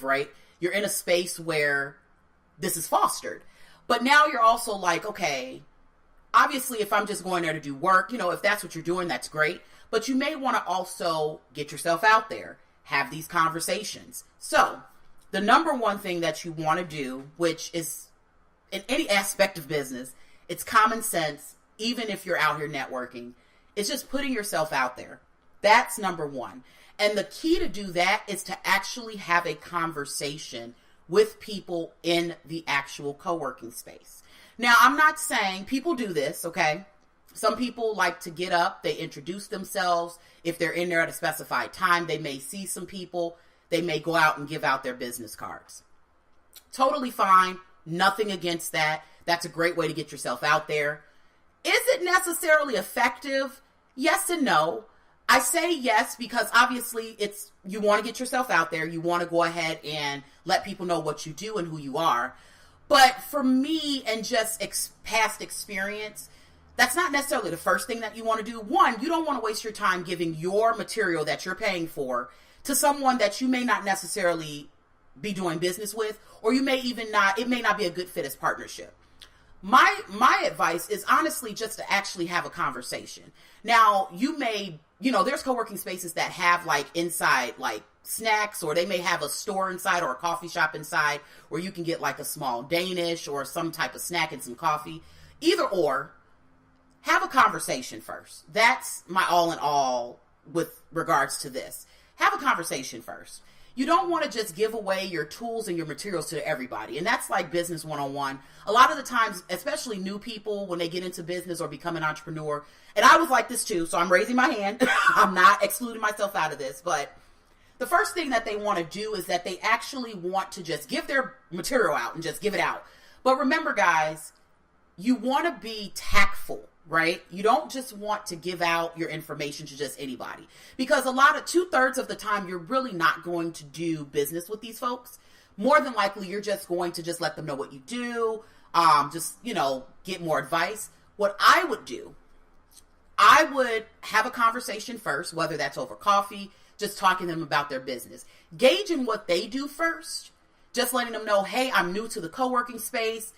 right? You're in a space where this is fostered. But now you're also like, okay, obviously if I'm just going there to do work, if that's what you're doing, that's great. But you may want to also get yourself out there, have these conversations. So the number one thing that you want to do, which is in any aspect of business, it's common sense, even if you're out here networking, it's just putting yourself out there. That's number one. And the key to do that is to actually have a conversation with people in the actual co-working space. Now, I'm not saying people do this, okay? Some people like to get up, they introduce themselves. If they're in there at a specified time, they may see some people. They may go out and give out their business cards. Totally fine. Nothing against that. That's a great way to get yourself out there. Is it necessarily effective? Yes and no. I say yes because obviously you want to get yourself out there. You want to go ahead and let people know what you do and who you are. But for me and just past experience, that's not necessarily the first thing that you want to do. One, you don't want to waste your time giving your material that you're paying for to someone that you may not necessarily be doing business with, or it may not be a good fit as partnership. My advice is honestly just to actually have a conversation. Now, there's co-working spaces that have like inside like snacks, or they may have a store inside or a coffee shop inside where you can get like a small Danish or some type of snack and some coffee. Either or, have a conversation first. That's my all in all with regards to this. Have a conversation first. You don't want to just give away your tools and your materials to everybody. And that's like business 101. A lot of the times, especially new people, when they get into business or become an entrepreneur, and I was like this too, so I'm raising my hand. I'm not excluding myself out of this, but the first thing that they want to do is that they actually want to just give their material out and just give it out. But remember, guys, you want to be tactful, right? You don't just want to give out your information to just anybody, because 2/3 of the time you're really not going to do business with these folks. More than likely, you're just going to just let them know what you do, get more advice. What I would do, I would have a conversation first, whether that's over coffee, just talking to them about their business, gauging what they do first, just letting them know, hey, I'm new to the co-working space,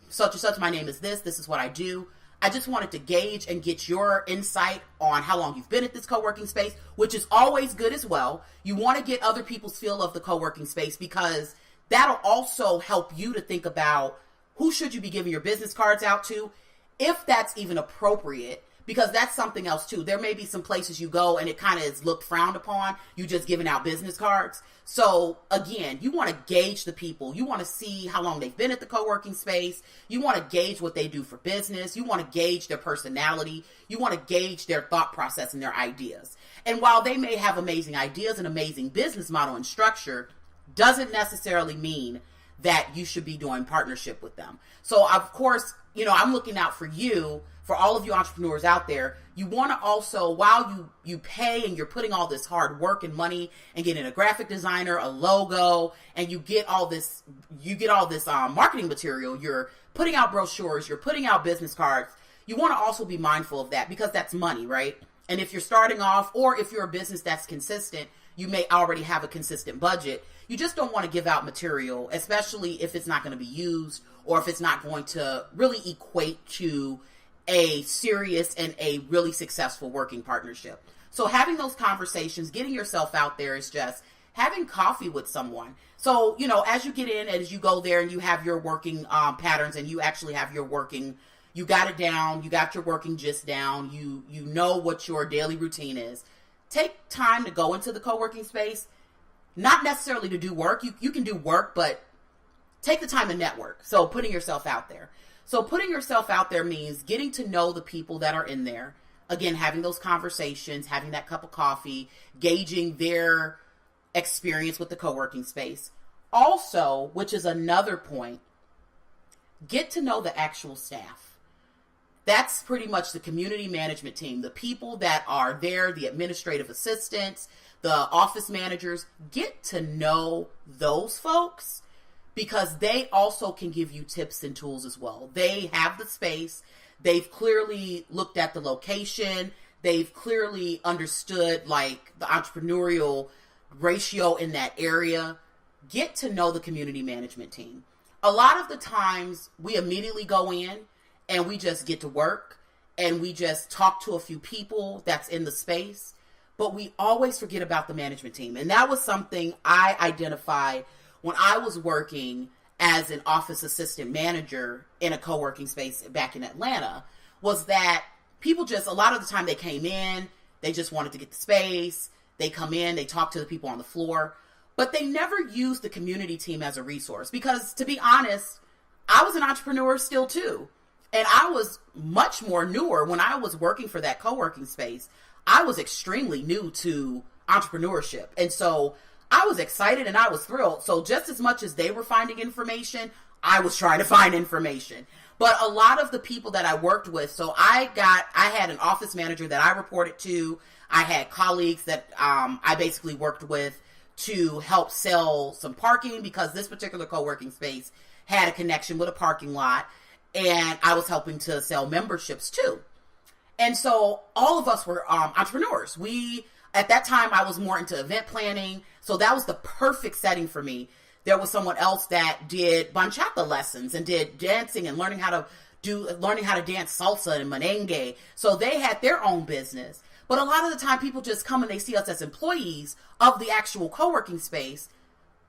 such and such, my name is this is what I do. I just wanted to gauge and get your insight on how long you've been at this co-working space, which is always good as well. You want to get other people's feel of the co-working space, because that'll also help you to think about who should you be giving your business cards out to, if that's even appropriate, because that's something else too. There may be some places you go and it kind of is looked frowned upon, you just giving out business cards. So again, you want to gauge the people. You want to see how long they've been at the co-working space. You want to gauge what they do for business. You want to gauge their personality. You want to gauge their thought process and their ideas. And while they may have amazing ideas and amazing business model and structure, doesn't necessarily mean that you should be doing partnership with them. So of course, I'm looking out for you, for all of you entrepreneurs out there. You want to also, while you pay and you're putting all this hard work and money and getting a graphic designer, a logo, and you get all this marketing material, you're putting out brochures, you're putting out business cards. You want to also be mindful of that, because that's money, right? And if you're starting off, or if you're a business that's consistent, you may already have a consistent budget. You just don't want to give out material, especially if it's not going to be used, or if it's not going to really equate to a serious and a really successful working partnership. So having those conversations, getting yourself out there, is just having coffee with someone. So, as you get in, as you go there and you have your working patterns, and you actually have your working, you got it down, you got your working gist down, you know what your daily routine is. Take time to go into the co-working space, not necessarily to do work. You can do work, but take the time to network. So putting yourself out there. So putting yourself out there means getting to know the people that are in there. Again, having those conversations, having that cup of coffee, gauging their experience with the co-working space. Also, which is another point, get to know the actual staff. That's pretty much the community management team, the people that are there, the administrative assistants, the office managers. Get to know those folks, because they also can give you tips and tools as well. They have the space. They've clearly looked at the location. They've clearly understood like the entrepreneurial ratio in that area. get to know the community management team. A lot of the times we immediately go in and we just get to work and we just talk to a few people that's in the space, but we always forget about the management team. And that was something I identified when I was working as an office assistant manager in a co-working space back in Atlanta, was that people just, a lot of the time they came in, they just wanted to get the space, they come in, they talk to the people on the floor, but they never used the community team as a resource. Because to be honest, I was an entrepreneur still too. And I was much more newer when I was working for that co-working space. I was extremely new to entrepreneurship. And so I was excited and I was thrilled. So just as much as they were finding information, I was trying to find information. But a lot of the people that I worked with, so I had an office manager that I reported to. I had colleagues that I basically worked with to help sell some parking, because this particular co-working space had a connection with a parking lot, and I was helping to sell memberships too. And so all of us were entrepreneurs. At that time, I was more into event planning, so that was the perfect setting for me. There was someone else that did bachata lessons and did dancing and learning how to dance salsa and merengue. So they had their own business. But a lot of the time, people just come and they see us as employees of the actual co-working space,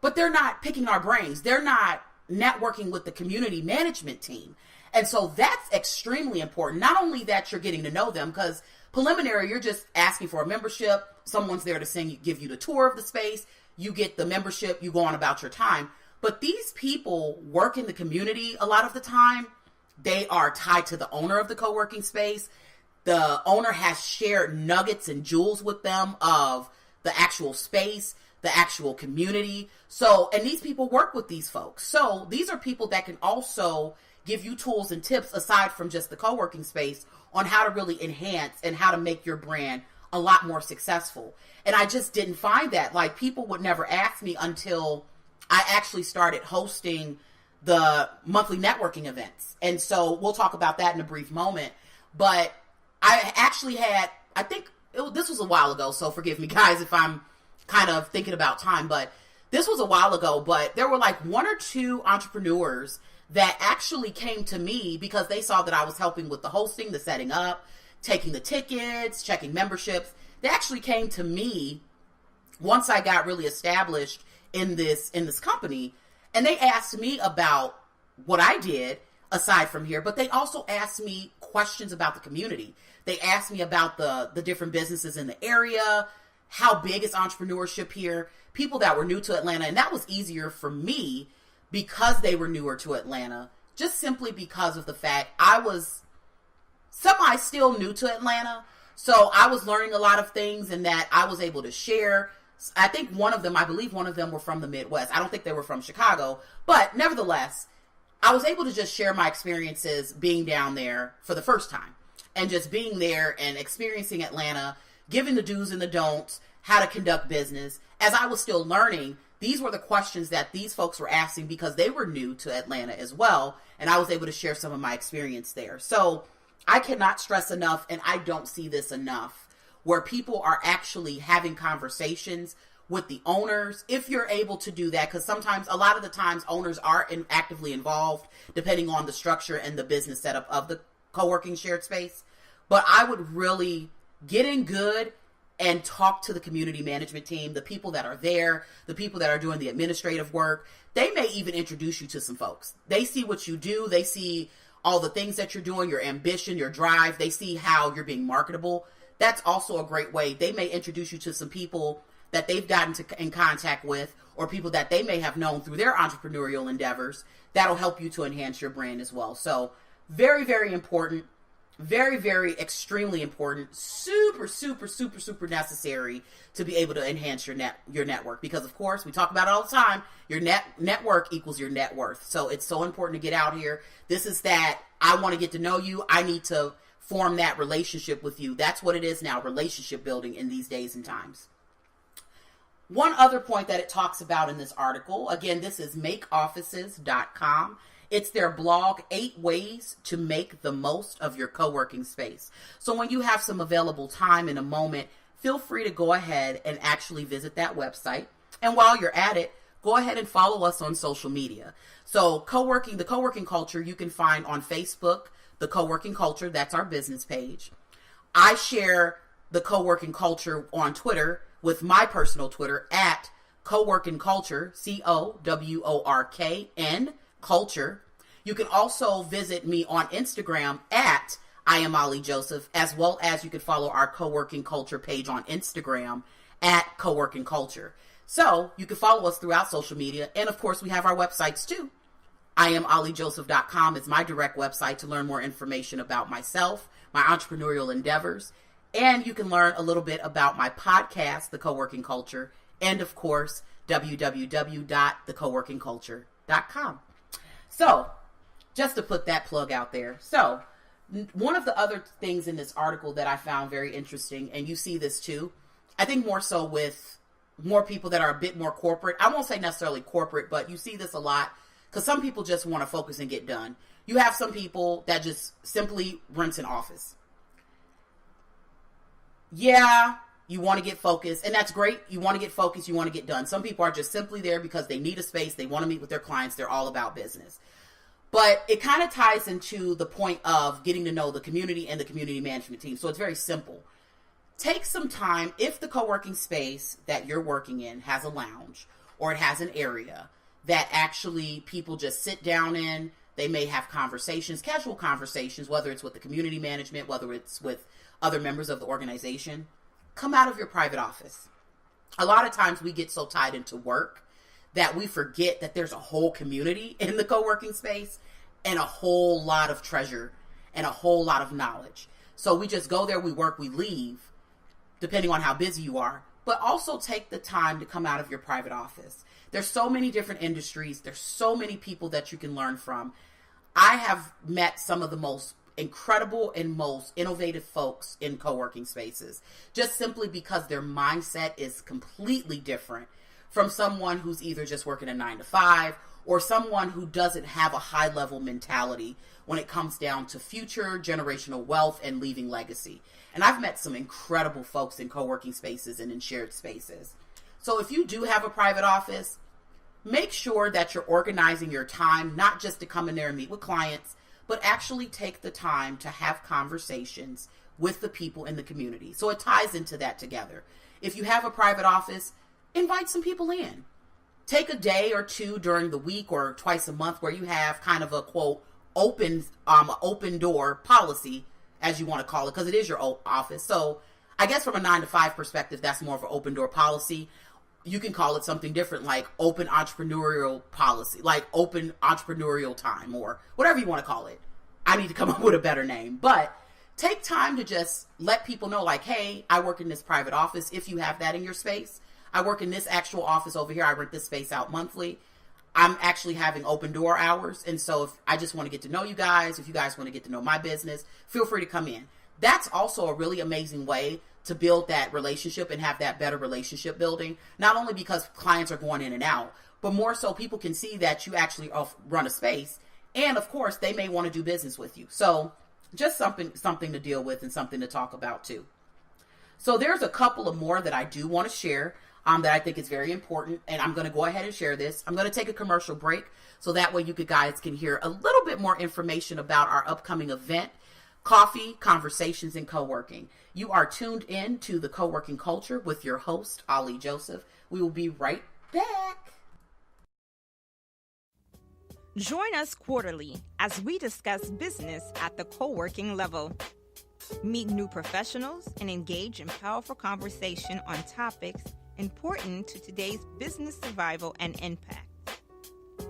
but they're not picking our brains. They're not networking with the community management team. And so that's extremely important. Not only that you're getting to know them, because preliminary, you're just asking for a membership. Someone's there to give you the tour of the space. You get the membership, you go on about your time. But these people work in the community a lot of the time. They are tied to the owner of the co-working space. The owner has shared nuggets and jewels with them of the actual space, the actual community. So, and these people work with these folks. So these are people that can also give you tools and tips aside from just the co-working space on how to really enhance and how to make your brand a lot more successful. And I just didn't find that. Like, people would never ask me until I actually started hosting the monthly networking events. And so we'll talk about that in a brief moment. But I actually had, this was a while ago, so forgive me guys if I'm kind of thinking about time, but this was a while ago, but there were like one or two entrepreneurs that actually came to me because they saw that I was helping with the hosting, the setting up, taking the tickets, checking memberships. They actually came to me once I got really established in this company, and they asked me about what I did aside from here, but they also asked me questions about the community. They asked me about the different businesses in the area, how big is entrepreneurship here, people that were new to Atlanta, and that was easier for me because they were newer to Atlanta, just simply because of the fact I was semi still new to Atlanta. So I was learning a lot of things, and that I was able to share. I believe one of them were from the Midwest. I don't think they were from Chicago, but nevertheless, I was able to just share my experiences being down there for the first time, and just being there and experiencing Atlanta, giving the do's and the don'ts, how to conduct business. As I was still learning, these were the questions that these folks were asking because they were new to Atlanta as well, and I was able to share some of my experience there. So I cannot stress enough, and I don't see this enough, where people are actually having conversations with the owners, if you're able to do that, because a lot of the times owners are actively involved, depending on the structure and the business setup of the co-working shared space. But I would really get in good and talk to the community management team, the people that are there, the people that are doing the administrative work. They may even introduce you to some folks. They see what you do. They see all the things that you're doing, your ambition, your drive. They see how you're being marketable. That's also a great way. They may introduce you to some people that they've gotten in contact with, or people that they may have known through their entrepreneurial endeavors. That'll help you to enhance your brand as well. So very, very important. Very, very extremely important. Super, super, super, super necessary to be able to enhance your network. Because of course, we talk about it all the time. Your network equals your net worth. So it's so important to get out here. This is that I want to get to know you. I need to form that relationship with you. That's what it is now, relationship building in these days and times. One other point that it talks about in this article, again, this is makeoffices.com. It's their blog, 8 ways to make the most of your co-working space. So when you have some available time in a moment, feel free to go ahead and actually visit that website. And while you're at it, go ahead and follow us on social media. So the co-working culture, you can find on Facebook, the co-working culture. That's our business page. I share the co-working culture on Twitter with my personal Twitter at co-working culture, COWORKN culture. You can also visit me on Instagram at I am Ollie Joseph, as well as you can follow our co-working culture page on Instagram at co-working culture. So you can follow us throughout social media. And of course, we have our websites too. IamOllieJoseph.com is my direct website to learn more information about myself, my entrepreneurial endeavors. And you can learn a little bit about my podcast, The Co-working Culture, and of course, www.thecoworkingculture.com. So just to put that plug out there. So one of the other things in this article that I found very interesting, and you see this too, I think more so with more people that are a bit more corporate. I won't say necessarily corporate, but you see this a lot because some people just want to focus and get done. You have some people that just simply rent an office. Yeah, you want to get focused, and that's great. You want to get focused, you want to get done. Some people are just simply there because they need a space, they want to meet with their clients, they're all about business. But it kind of ties into the point of getting to know the community and the community management team. So it's very simple. Take some time, if the co-working space that you're working in has a lounge or it has an area that actually people just sit down in, they may have conversations, casual conversations, whether it's with the community management, whether it's with other members of the organization, come out of your private office. A lot of times we get so tied into work that we forget that there's a whole community in the co-working space and a whole lot of treasure and a whole lot of knowledge. So we just go there, we work, we leave, depending on how busy you are, but also take the time to come out of your private office. There's so many different industries. There's so many people that you can learn from. I have met some of the most incredible and most innovative folks in co-working spaces, just simply because their mindset is completely different from someone who's either just working a 9-to-5 or someone who doesn't have a high level mentality when it comes down to future generational wealth and leaving legacy. And I've met some incredible folks in co-working spaces and in shared spaces. So if you do have a private office, make sure that you're organizing your time, not just to come in there and meet with clients, but actually take the time to have conversations with the people in the community. So it ties into that together. If you have a private office, invite some people in. Take a day or two during the week or twice a month where you have kind of a quote open door policy, as you want to call it, because it is your office. So I guess from a 9-to-5 perspective, that's more of an open door policy. You can call it something different, like open entrepreneurial policy, like open entrepreneurial time, or whatever you want to call it. I need to come up with a better name, but take time to just let people know, like, hey, I work in this private office. If you have that in your space, I work in this actual office over here. I rent this space out monthly. I'm actually having open door hours. And so if I just want to get to know you guys, if you guys want to get to know my business, feel free to come in. That's also a really amazing way to build that relationship and have that better relationship building. Not only because clients are going in and out, but more so people can see that you actually run a space. And of course, they may want to do business with you. So just something to deal with and something to talk about too. So there's a couple of more that I do want to share. That I think is very important, and I'm going to go ahead and share this. I'm going to take a commercial break so that way you guys can hear a little bit more information about our upcoming event, Coffee, Conversations, and Co-working. You are tuned in to The Co-working Culture with your host, Ollie Joseph. We will be right back. Join us quarterly as we discuss business at the co-working level. Meet new professionals and engage in powerful conversation on topics important to today's business survival and impact.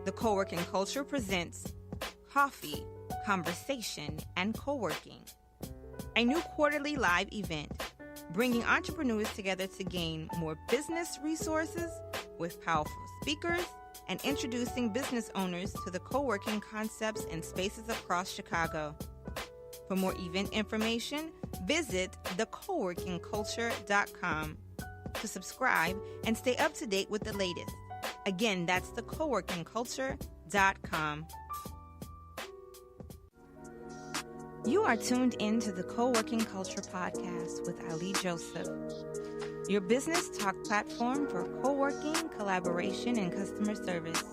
The Co-working Culture presents Coffee, Conversation, and Co-working, a new quarterly live event bringing entrepreneurs together to gain more business resources with powerful speakers and introducing business owners to the co-working concepts and spaces across Chicago. For more event information, visit thecoworkingculture.com to subscribe and stay up to date with the latest. Again, that's thecoworkingculture.com. You are tuned in to the Co-working Culture podcast with Ali Joseph. your business talk platform for co-working, collaboration, and customer service.